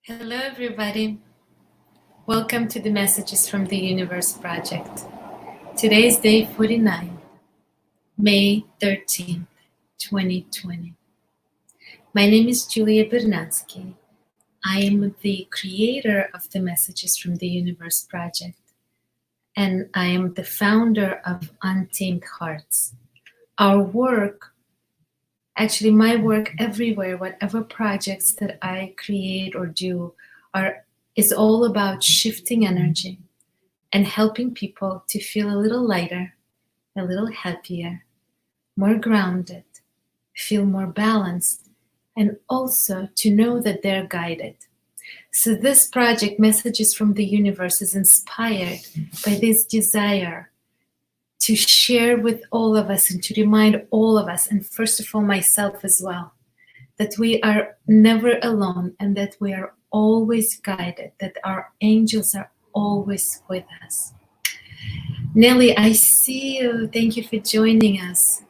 Hello, everybody. Welcome to the Messages from the Universe project. Today is day 49, May 13th, 2020. My name is Julia Bernadsky. I am the creator of the Messages from the Universe project, and I am the founder of Untamed Hearts. Our work, actually my work everywhere, whatever projects that I create or do, is all about shifting energy and helping people to feel a little lighter, a little happier, more grounded, feel more balanced, and also to know that they're guided. So this project, Messages from the Universe, is inspired by this desire to share with all of us and to remind all of us, and first of all myself as well, that we are never alone and that we are always guided, that our angels are always with us. Nelly, I see you. Thank you for joining us.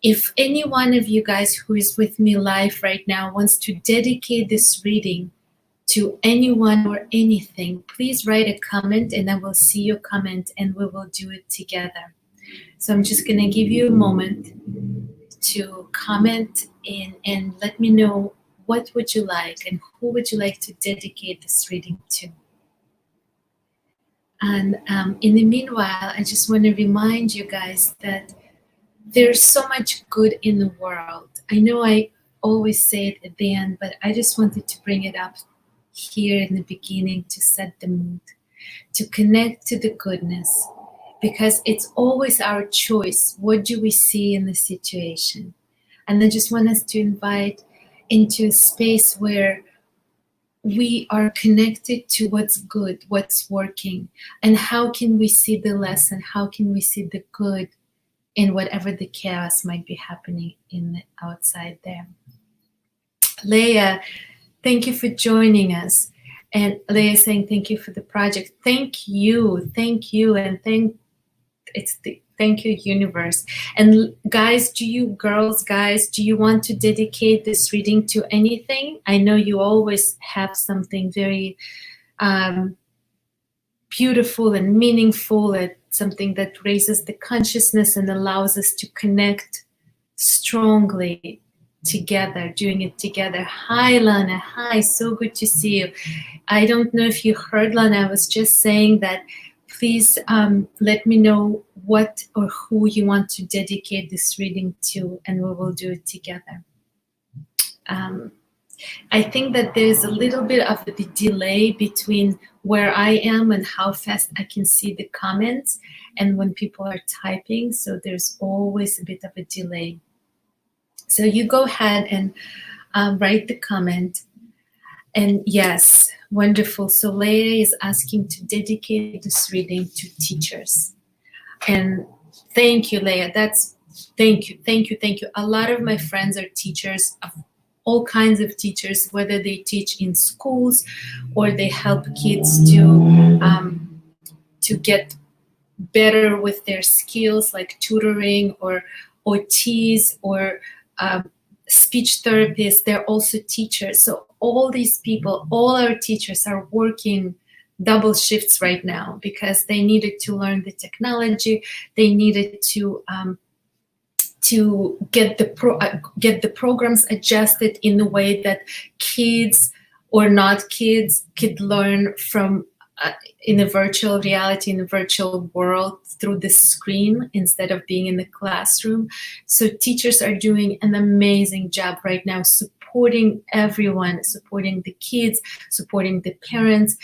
If any one of you guys who is with me live right now wants to dedicate this reading to anyone or anything, please write a comment and I will see your comment and we will do it together. So I'm just going to give you a moment to comment in and let me know what would you like and who would you like to dedicate this reading to. And in the meanwhile, I just want to remind you guys that there's so much good in the world. I know I always say it at the end, but I just wanted to bring it up here in the beginning to set the mood, to connect to the goodness, because it's always our choice. What do we see in the situation? And I just want us to invite into a space where we are connected to what's good, what's working, and how can we see the lesson, how can we see the good in whatever the chaos might be happening in the outside there. Leah, thank you for joining us. And Leah is saying thank you for the project. Thank you, and thank you, universe. And guys, do you want to dedicate this reading to anything? I know you always have something very beautiful and meaningful, and something that raises the consciousness and allows us to connect strongly together, doing it together. Hi, Lana. Hi, so good to see you. I don't know if you heard, Lana. I was just saying that please let me know what or who you want to dedicate this reading to, and we will do it together. I think that there's a little bit of a delay between where I am and how fast I can see the comments and when people are typing, so there's always a bit of a delay. So you go ahead and write the comment. And yes, wonderful. So Leia is asking to dedicate this reading to teachers. And thank you, Leia. Thank you. A lot of my friends are teachers, of all kinds of teachers, whether they teach in schools or they help kids to get better with their skills, like tutoring or OTs or speech therapists. They're also teachers. So all these people, all our teachers are working double shifts right now because they needed to learn the technology. They needed to get the programs adjusted in a way that kids or not kids could learn from in a virtual reality, in a virtual world through the screen instead of being in the classroom. So teachers are doing an amazing job right now, supporting everyone, supporting the kids, supporting the parents,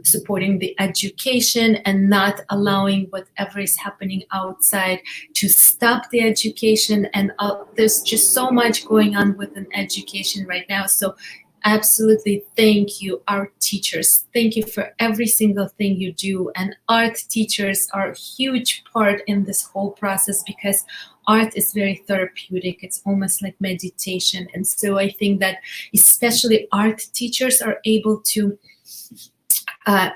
supporting the education, and not allowing whatever is happening outside to stop the education. And there's just so much going on with an education right now. So absolutely, thank you, art teachers. Thank you for every single thing you do. And art teachers are a huge part in this whole process because art is very therapeutic. It's almost like meditation. And so I think that especially art teachers are able to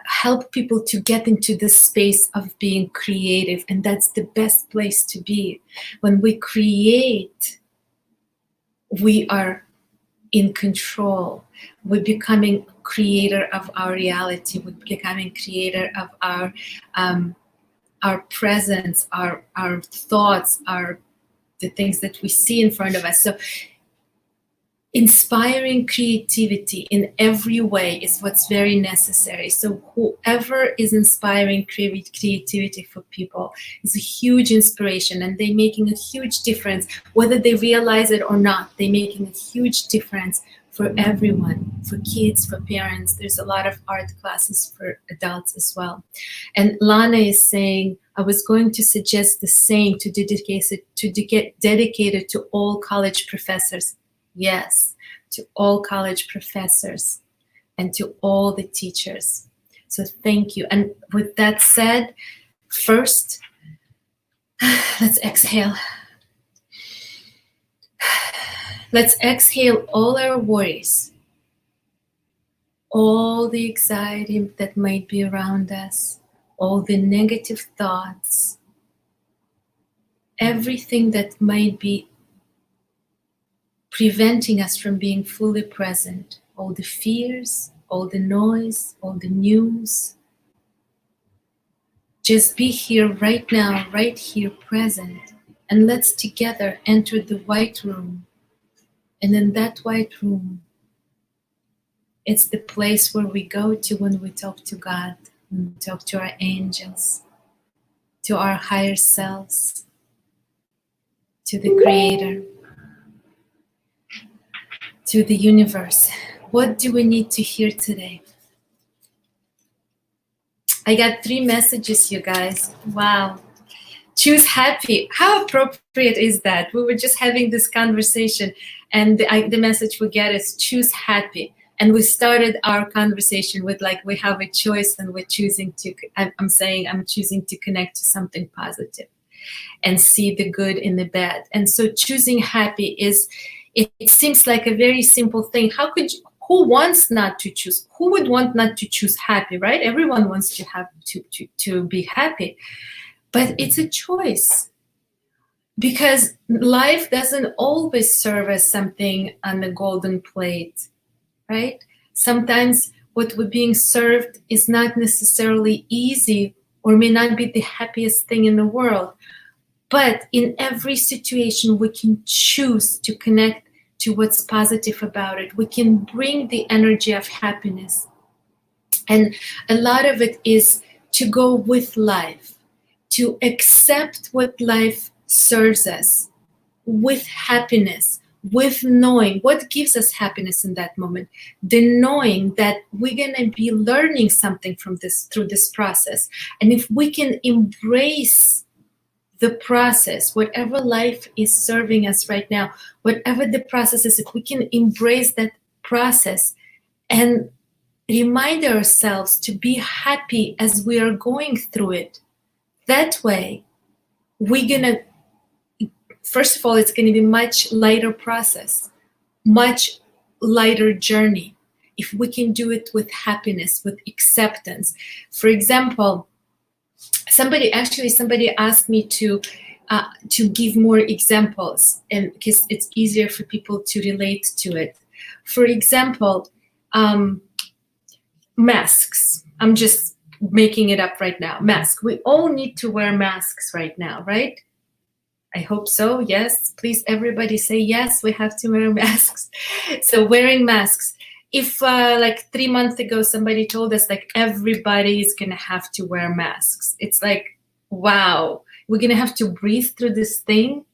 help people to get into the space of being creative. And that's the best place to be. When we create, we are in control. We're becoming creator of our reality. We're becoming creator of our presence, our thoughts, the things that we see in front of us. So inspiring creativity in every way is what's very necessary. So whoever is inspiring creativity for people is a huge inspiration, and they're making a huge difference, whether they realize it or not. They're making a huge difference for everyone, for kids, for parents. There's a lot of art classes for adults as well. And Lana is saying, I was going to suggest the same, to get dedicated to all college professors. Yes, to all college professors and to all the teachers. So thank you. And with that said, first, let's exhale. Let's exhale all our worries, all the anxiety that might be around us, all the negative thoughts, everything that might be preventing us from being fully present, all the fears, all the noise, all the news. Just be here right now, right here present, and let's together enter the white room. And in that white room, it's the place where we go to when we talk to God, when we talk to our angels, to our higher selves, to the Creator, to the universe. What do we need to hear today? I got 3 messages, you guys. Wow. Choose happy. How appropriate is that? We were just having this conversation, and the message we get is choose happy. And we started our conversation with we have a choice, and we're choosing to, I'm saying I'm choosing to connect to something positive and see the good in the bad. And so choosing happy is, it seems like a very simple thing. How could you, who wants not to choose? Who would want not to choose happy, right? Everyone wants to have to be happy, but it's a choice, because life doesn't always serve as something on the golden plate, right? Sometimes what we're being served is not necessarily easy, or may not be the happiest thing in the world. But in every situation, we can choose to connect to what's positive about it. We can bring the energy of happiness. And a lot of it is to go with life, to accept what life serves us with happiness, with knowing what gives us happiness in that moment, the knowing that we're going to be learning something from this, through this process. And if we can embrace the process, whatever life is serving us right now, whatever the process is, if we can embrace that process and remind ourselves to be happy as we are going through it, that way we're gonna, first of all, it's gonna be much lighter process, much lighter journey, if we can do it with happiness, with acceptance. For example, somebody asked me to give more examples, and because it's easier for people to relate to it. For example, masks. I'm just making it up right now. Mask. We all need to wear masks right now, right? I hope so. Yes. Please, everybody say yes. We have to wear masks. So wearing masks. If 3 months ago somebody told us everybody is gonna have to wear masks, it's wow, we're gonna have to breathe through this thing.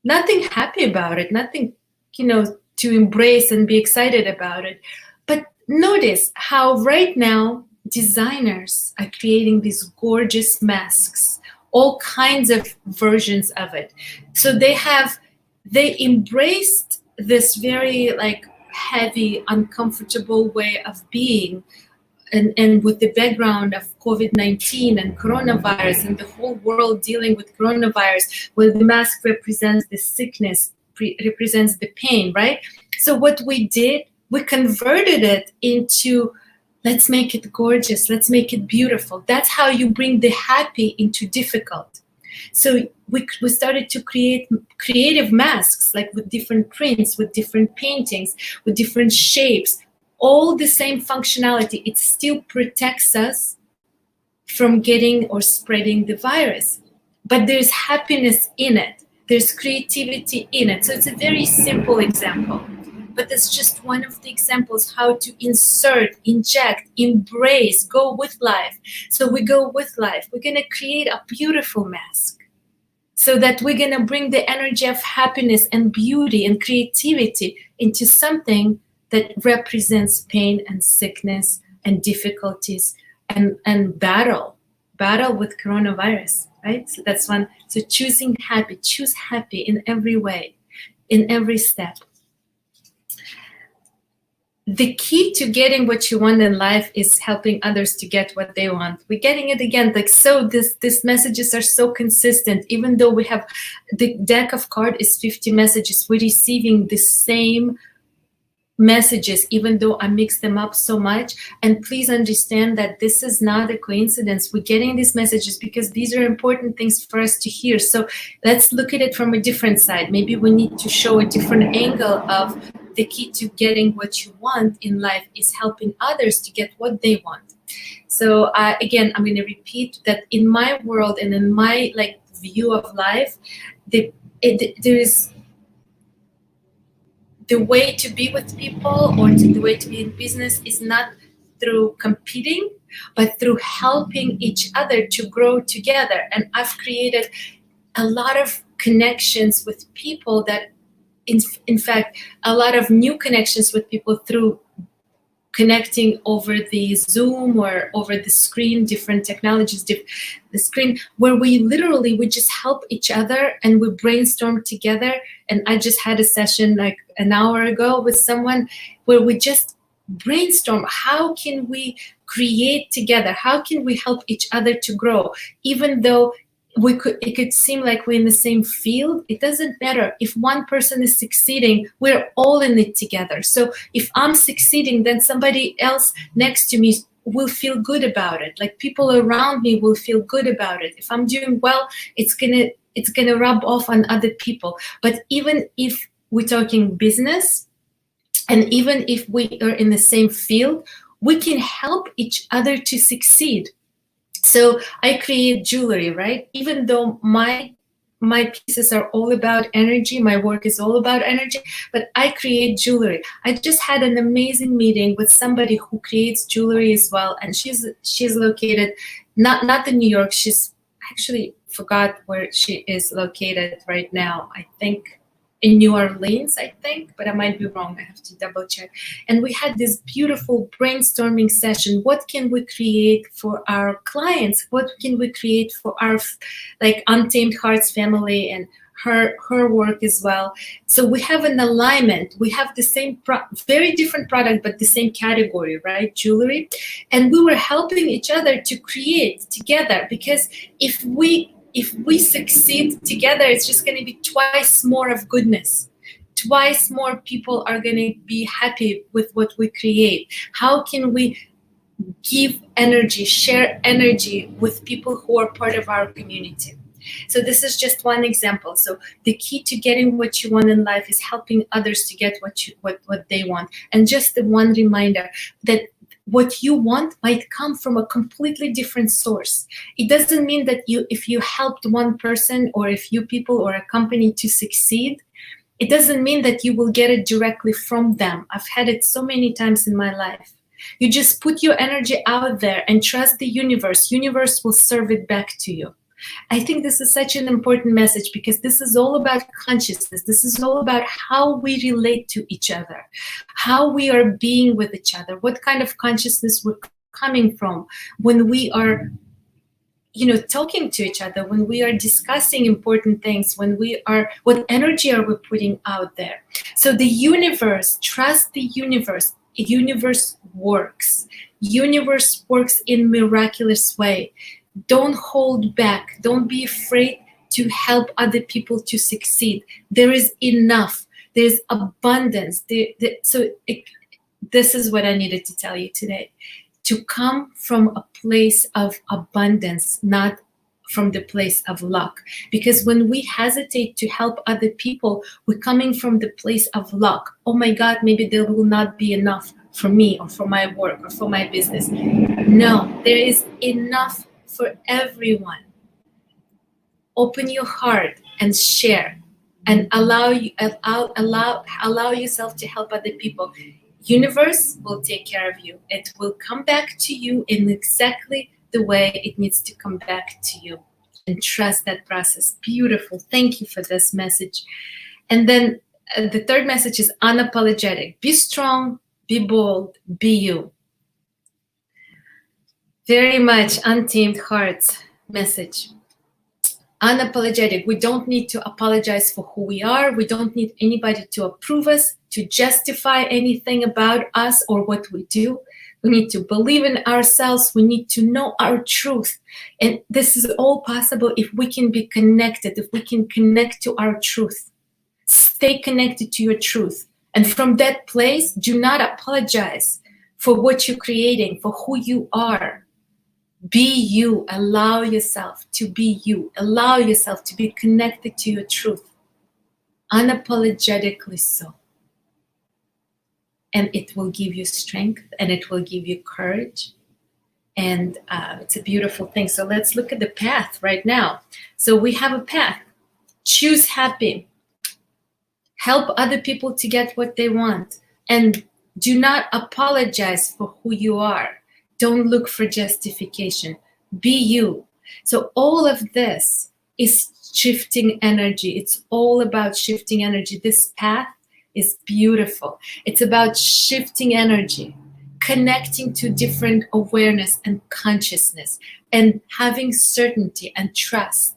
Nothing happy about it, nothing to embrace and be excited about it. But notice how right now designers are creating these gorgeous masks, all kinds of versions of it. So they embraced this very heavy, uncomfortable way of being, and with the background of COVID-19 and coronavirus and the whole world dealing with coronavirus, where the mask represents the sickness, represents the pain, right? So what we did, we converted it into, let's make it gorgeous, let's make it beautiful. That's how you bring the happy into difficult. So we started to create creative masks, like with different prints, with different paintings, with different shapes, all the same functionality. It still protects us from getting or spreading the virus. But there's happiness in it. There's creativity in it. So it's a very simple example. But that's just one of the examples how to insert, inject, embrace, go with life. So we go with life. We're going to create a beautiful mask so that we're going to bring the energy of happiness and beauty and creativity into something that represents pain and sickness and difficulties and battle with coronavirus, right? So that's one. So choosing happy, choose happy in every way, in every step. The key to getting what you want in life is helping others to get what they want. We're getting it again. Like, so these messages are so consistent. Even though we have the deck of cards is 50 messages, we're receiving the same messages, even though I mix them up so much. And please understand that this is not a coincidence. We're getting these messages because these are important things for us to hear. So let's look at it from a different side. Maybe we need to show a different angle of the key to getting what you want in life is helping others to get what they want. So again, I'm going to repeat that in my world and in my view of life, there is the way to be with people or the way to be in business is not through competing, but through helping each other to grow together. And I've created a lot of connections with people that, in fact, a lot of new connections with people through connecting over the Zoom or over the screen, different technologies, the screen, where we just help each other and we brainstorm together. And I just had a session like an hour ago with someone where we just brainstorm, how can we create together? How can we help each other to grow? Even though it could seem like we're in the same field, it doesn't matter. If one person is succeeding, we're all in it together. So if I'm succeeding, then somebody else next to me will feel good about it. Like people around me will feel good about it. If I'm doing well, it's gonna rub off on other people. But even if we're talking business, and even if we are in the same field, we can help each other to succeed. So I create jewelry, right? Even though my pieces are all about energy, my work is all about energy, but I create jewelry. I just had an amazing meeting with somebody who creates jewelry as well, and she's located not in New York. She's actually forgot where she is located right now. I think in New Orleans, I think, but I might be wrong. I have to double check. And we had this beautiful brainstorming session. What can we create for our clients? What can we create for our Untamed Hearts family and her work as well? So we have an alignment. We have the same very different product, but the same category, right? Jewelry. And we were helping each other to create together, because if we succeed together, it's just going to be twice more of goodness. Twice more people are going to be happy with what we create. How can we give energy, share energy with people who are part of our community? So this is just one example. So the key to getting what you want in life is helping others to get what they want. And just the one reminder that what you want might come from a completely different source. It doesn't mean that if you helped one person or a few people or a company to succeed, it doesn't mean that you will get it directly from them. I've had it so many times in my life. You just put your energy out there and trust the universe. Universe will serve it back to you. I think this is such an important message, because this is all about consciousness. This is all about how we relate to each other, how we are being with each other, what kind of consciousness we're coming from when we are, talking to each other, when we are discussing important things, what energy are we putting out there? So the universe, trust the universe. Universe works. Universe works in miraculous way. Don't hold back. Don't be afraid to help other people to succeed. There is enough. There's abundance. This is what I needed to tell you today. To come from a place of abundance, not from the place of luck. Because when we hesitate to help other people, we're coming from the place of luck. Oh my God, maybe there will not be enough for me or for my work or for my business. No, there is enough for everyone. Open your heart and share, and allow yourself to help other people. Universe will take care of you. It will come back to you in exactly the way it needs to come back to you, and trust that process. Beautiful. Thank you for this message. And then the third message is unapologetic. Be strong, be bold, be you. Very much Untamed Hearts message. Unapologetic. We don't need to apologize for who we are. We don't need anybody to approve us, to justify anything about us or what we do. We need to believe in ourselves. We need to know our truth. And this is all possible if we can be connected, if we can connect to our truth. Stay connected to your truth. And from that place, do not apologize for what you're creating, for who you are. Be you. Allow yourself to be you. Allow yourself to be connected to your truth. Unapologetically so. And it will give you strength, and it will give you courage. And it's a beautiful thing. So let's look at the path right now. So we have a path. Choose happy. Help other people to get what they want. And do not apologize for who you are. Don't look for justification. Be you. So all of this is shifting energy. It's all about shifting energy. This path is beautiful. It's about shifting energy, connecting to different awareness and consciousness, and having certainty and trust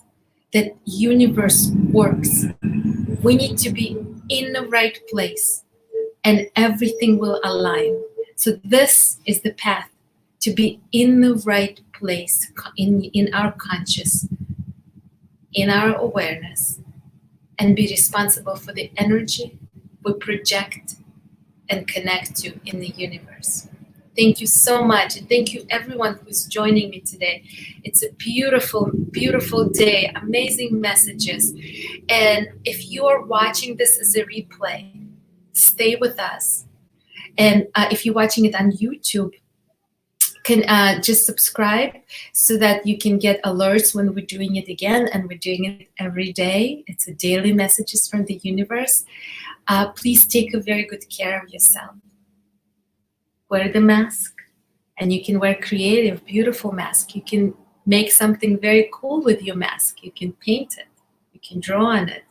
that universe works. We need to be in the right place, and everything will align. So this is the path, to be in the right place, in our conscious, in our awareness, and be responsible for the energy we project and connect to in the universe. Thank you so much. And thank you everyone who's joining me today. It's a beautiful, beautiful day, amazing messages. And if you are watching this as a replay, stay with us. And if you're watching it on YouTube, can just subscribe so that you can get alerts when we're doing it again, and we're doing it every day. It's a daily messages from the universe. Please take a very good care of yourself. Wear the mask, and you can wear creative, beautiful mask. You can make something very cool with your mask. You can paint it. You can draw on it.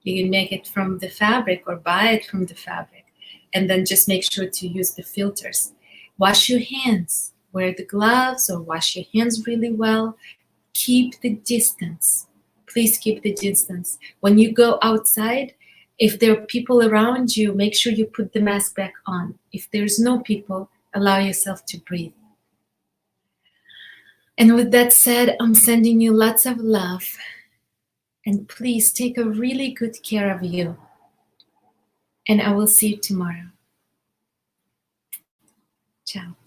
You can make it from the fabric or buy it from the fabric. And then just make sure to use the filters. Wash your hands. Wear the gloves or wash your hands really well. Keep the distance. Please keep the distance. When you go outside, if there are people around you, make sure you put the mask back on. If there's no people, allow yourself to breathe. And with that said, I'm sending you lots of love. And please take a really good care of you. And I will see you tomorrow. Ciao.